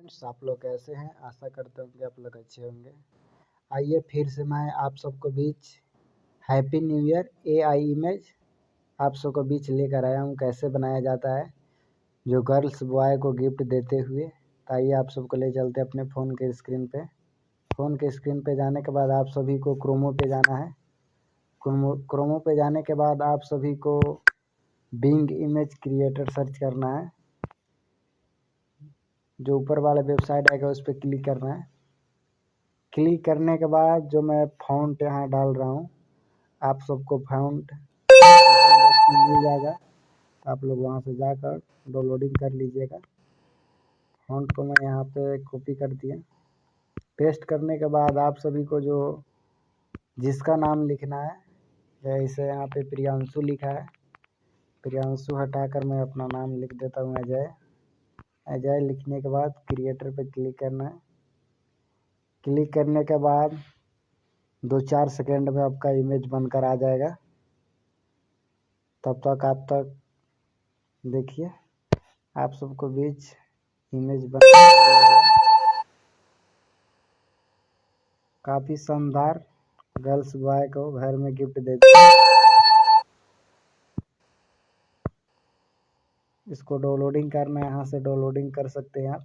Friends, आप लोग कैसे हैं? आशा करता हूँ कि आप लोग अच्छे होंगे। आइए फिर से मैं आप सबको बीच happy new year AI image आप सबको बीच लेकर आया हूँ। कैसे बनाया जाता है जो गर्ल्स बॉय को गिफ्ट देते हुए। तो आइए आप सबको ले चलते अपने फ़ोन के स्क्रीन पे। फ़ोन के स्क्रीन पे जाने के बाद आप सभी को क्रोमो पे जाना है। क्रोमो पे जाने के बाद आप सभी को बिंग इमेज क्रिएटर सर्च करना है। जो ऊपर वाला वेबसाइट आएगा उस पर क्लिक करना है। क्लिक करने के बाद जो मैं फ़ॉन्ट यहाँ डाल रहा हूँ, आप सबको फ़ॉन्ट मिल जाएगा। तो आप लोग वहाँ से जाकर डाउनलोडिंग कर लीजिएगा। फ़ॉन्ट को मैं यहाँ पे कॉपी कर दिया। पेस्ट करने के बाद आप सभी को जो जिसका नाम लिखना है, जैसे यहाँ पे प्रियांशु लिखा है, प्रियांशु हटाकर मैं अपना नाम लिख देता हूँ अजय। अजय लिखने के बाद क्रिएटर पे क्लिक करना है। क्लिक करने के बाद 2-4 सेकेंड में आपका इमेज बनकर आ जाएगा। तब तक आप देखिए आप सबको बीच इमेज बन काफ़ी शानदार गर्ल्स बॉय को घर में गिफ्ट देते हैं। इसको डाउनलोडिंग करना है, यहाँ से डाउनलोडिंग कर सकते हैं आप।